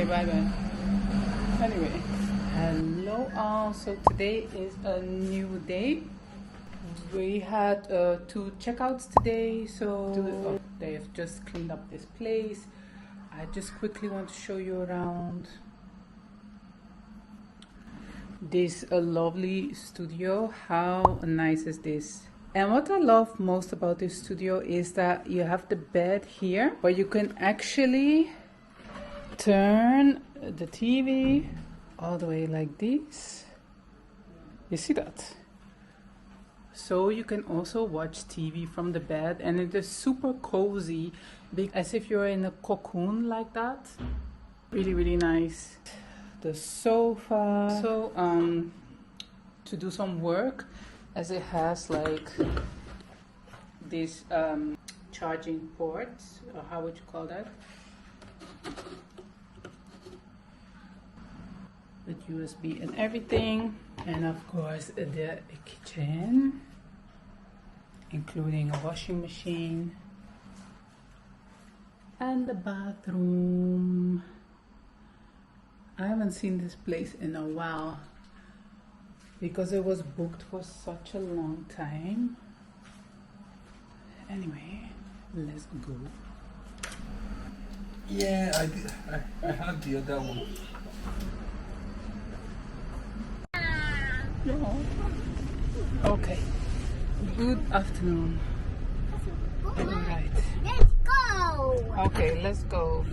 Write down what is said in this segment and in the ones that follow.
Okay, bye bye. Anyway, hello all. So today is a new day. We had 2 checkouts today, so they've just cleaned up this place. I just quickly want to show you around this lovely studio. How nice is this? And what I love most about this studio is that you have the bed here, but you can actually turn the TV all the way like this. You see that? So you can also watch TV from the bed, and it is super cozy, as if you're in a cocoon like that. Really nice. The sofa. So to do some work, as it has like this charging ports, or how would you call that? With USB and everything, and of course the kitchen, including a washing machine, and the bathroom. I haven't seen this place in a while because it was booked for such a long time. Anyway, let's go. Yeah, I had the other one. Okay, good afternoon. Alright. Let's go! Okay, let's go.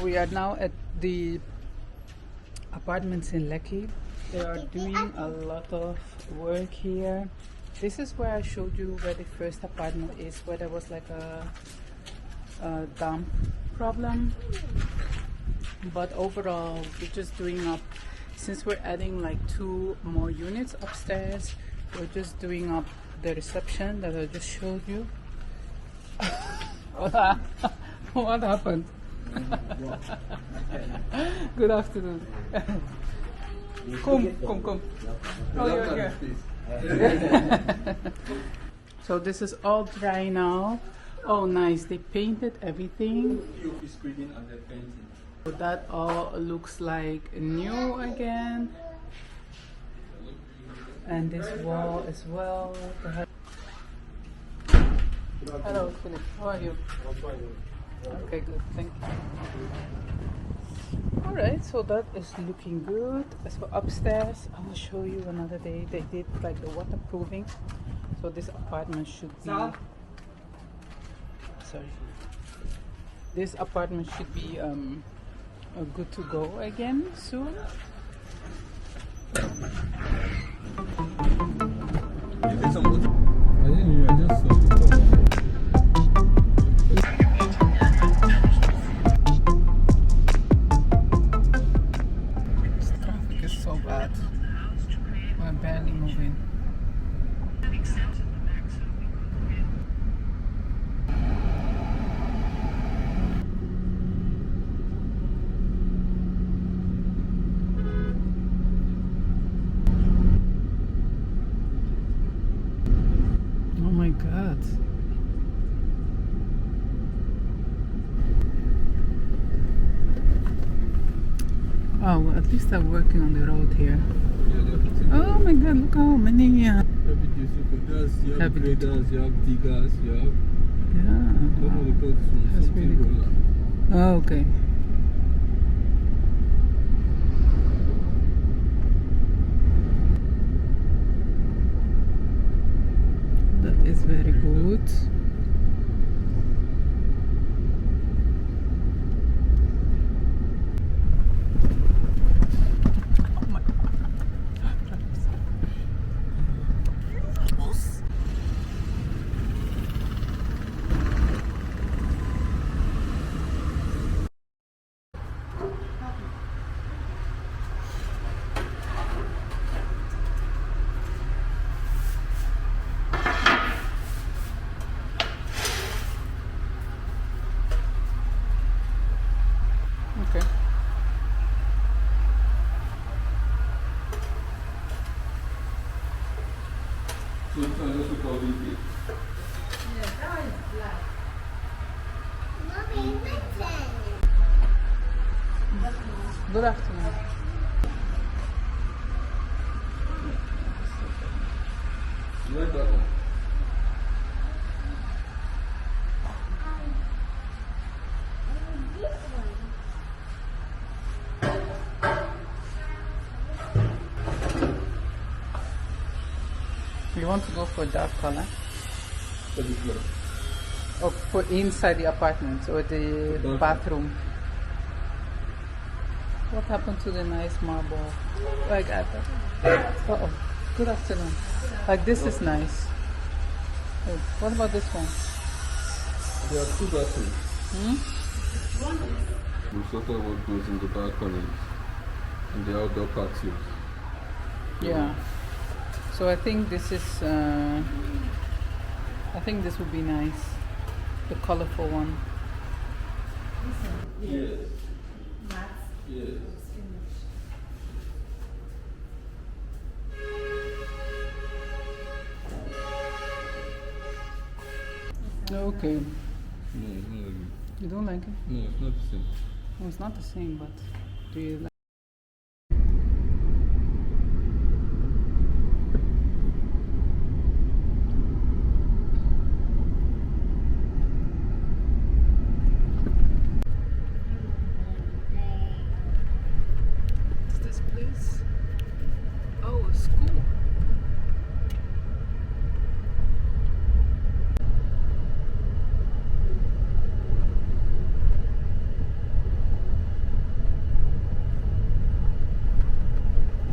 We are now at the apartments in Lekki. They are doing a lot of work here. This is where I showed you where the first apartment is, where there was like a damp problem. But overall, we're just doing up, since we're adding like 2 more units upstairs, we're just doing up the reception that I just showed you. What happened? Good afternoon. Come. Oh, you're here. So this is all dry now. Oh, nice. They painted everything. So that all looks like new again. And this wall as well. Hello, Philip. How are you? Okay, good. Thank you. Alright, so that is looking good. As for upstairs, I will show you another day. They did like the waterproofing. So this apartment should be... Sorry. This apartment should be good to go again soon. Traffic is so bad. We're barely moving. Oh my God. Oh, well, at least I'm working on the road here. Oh my God, look how many You have graders, you have diggers, you have... That's really good. Oh, okay. That is very good. Okay. So, Good afternoon. You like that one? This one. You want to go for dark color? For this one. Or for inside the apartment or the Dark. bathroom? What happened to the nice marble? Like at oh, good afternoon. Like this is nice. Oh, what about this one? There are two bathrooms. Hmm? We sort of what goes in the balconies and the outdoor patios. Yeah. So I think this is. I think this would be nice. The colorful one. Yes. Yes. Okay. No, it's not like You don't like it? No, it's not the same. Well, it's not the same, but do you like? What's this place? Oh, a school.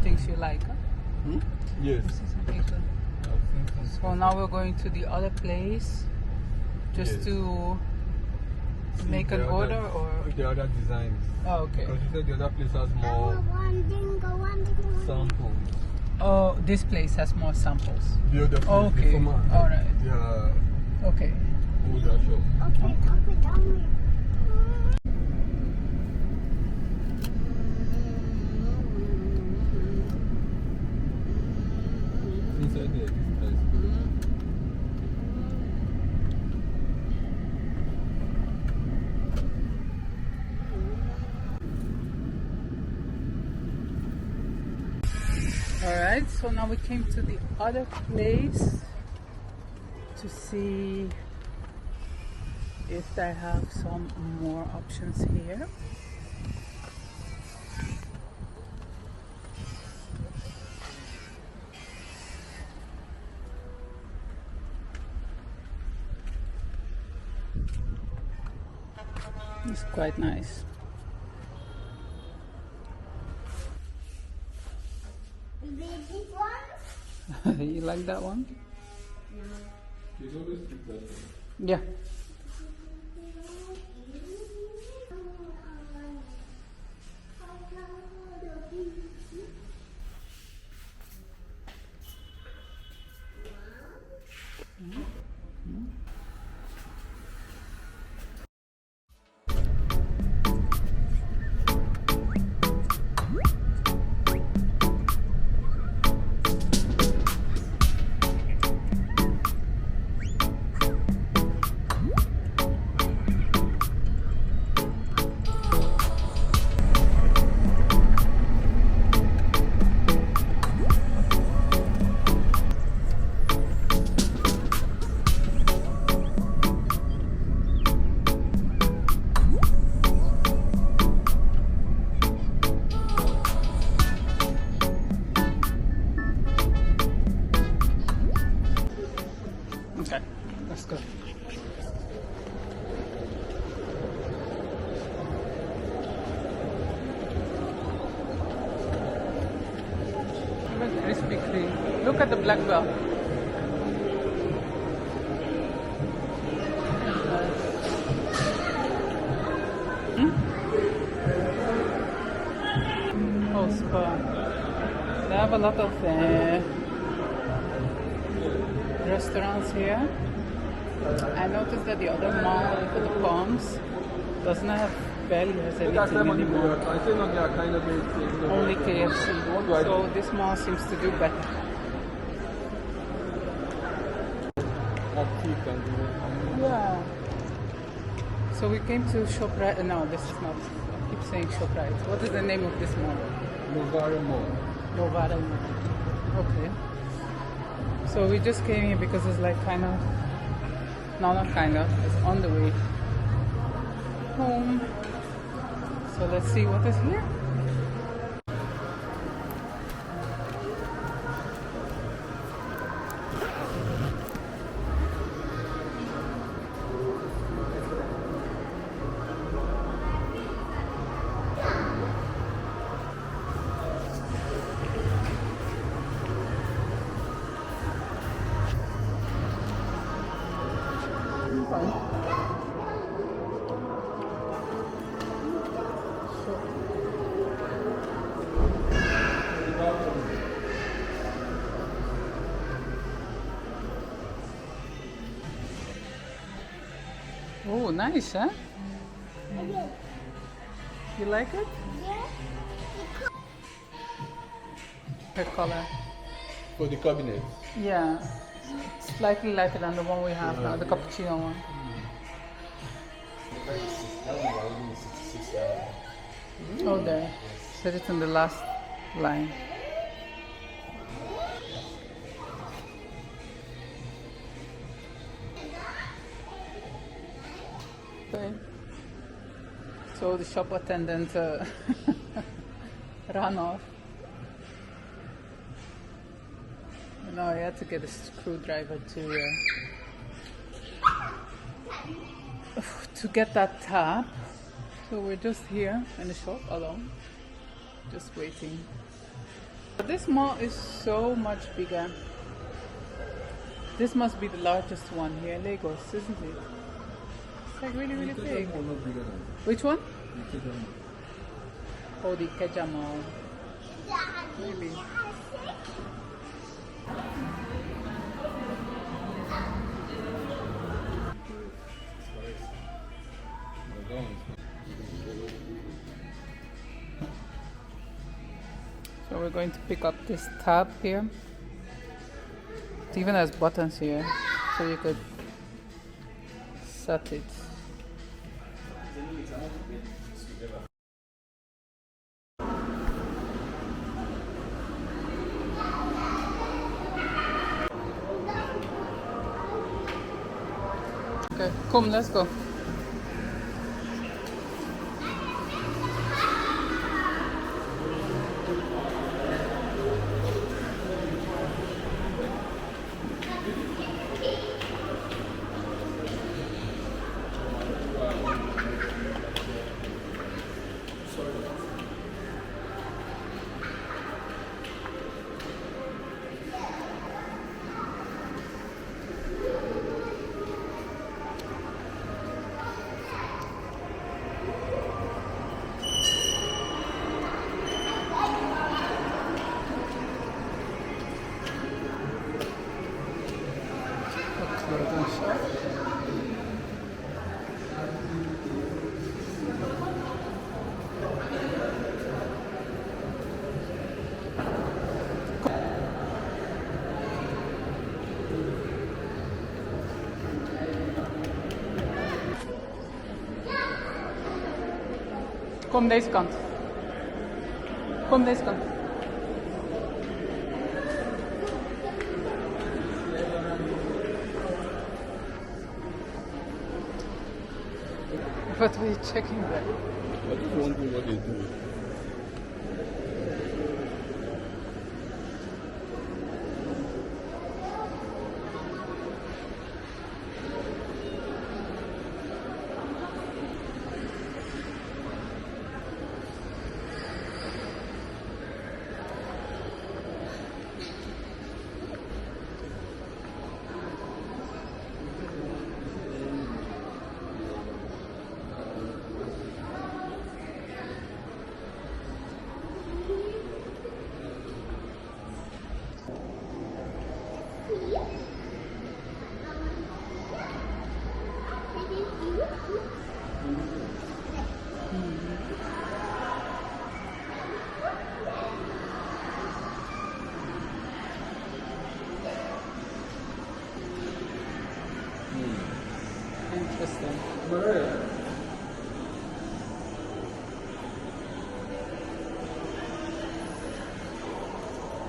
Things you like, huh? Yes. This is amazing. So now we're going to the other place just Yes. to make an order or the other designs. oh, okay. Because you said the other place has I more want one thing. samples. Oh, this place has more samples. The other place, Okay. the former, All right. the Okay. older shop. Okay, tell me. Inside there, this place. Alright, so now we came to the other place to see if they have some more options here. It's quite nice. This one? You like that one? There's always two places. Yeah. Okay, let's go. Look at Krispy Kreme. Look at the black belt. Oh, spa. They have a lot of restaurants here. I noticed that the other mall for the Palms doesn't have barely has anything anymore. Only KFC. So this mall seems to do better. Yeah. So we came to shop right. No, this is not. keep saying Shoprite. What is the name of this mall? Novare Mall. Novare Mall. Okay. So we just came here because it's like kind of, no, not kind of, it's on the way home. So let's see what is here. Oh, nice, huh? You like it? Her color. For the cabinet. Yeah. Slightly lighter than the one we have now, the cappuccino one. Oh, there. Set it in the last line. Okay. So the shop attendant ran off. No, I had to get a screwdriver to get that tab. So we're just here in the shop alone, just waiting. But this mall is so much bigger. This must be the largest one here in Lagos, isn't it? It's like really, really big. Which one? Oh, the Ikeja Mall. Maybe. So we're going to pick up this tab here. It even has buttons here, so you could set it. Okay, come, let's go. Kom deze kant. Kom deze kant. What were you checking there? I just wondering what they do.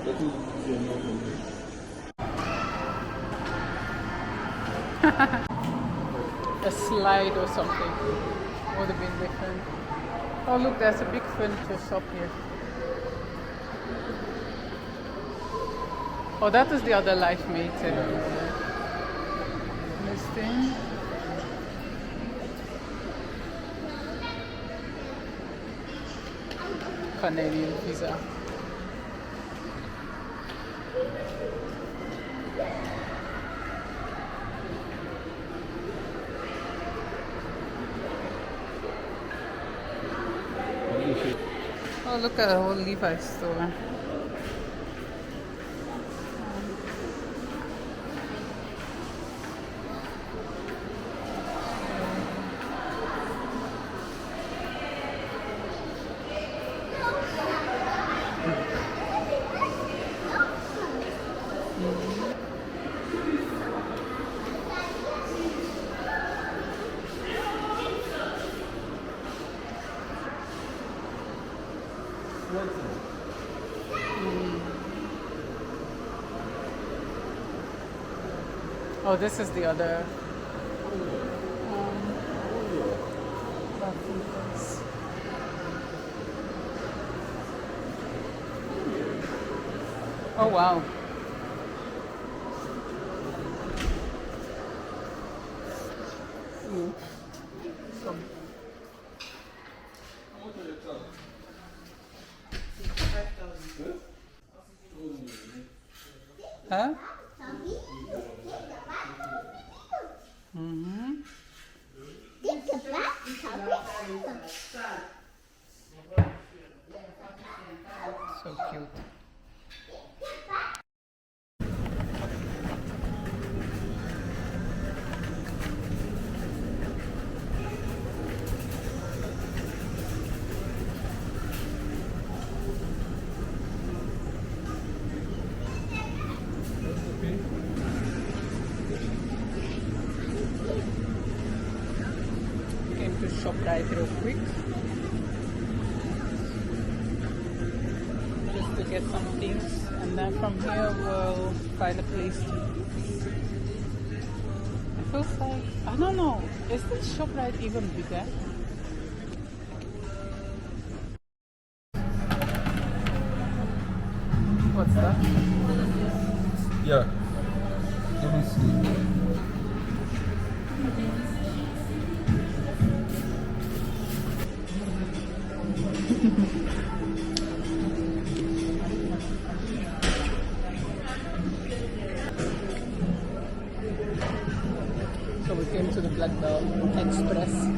That is the normal. A slide or something would have been different. Oh look, there's a big furniture shop here. Oh, that is the other Life Mate listing. Canadian visa. Oh, look at the whole Levi's store. Oh, this is the other bathroom place. Oh wow. Huh? Mm-hmm. So cute. Came to shop right real quick. Just to get some things, and then from here we'll find a place to eat. It feels like, I don't know, is this shop right even bigger? What's that? Yeah. Let me see. So we came to the Black Belt Express.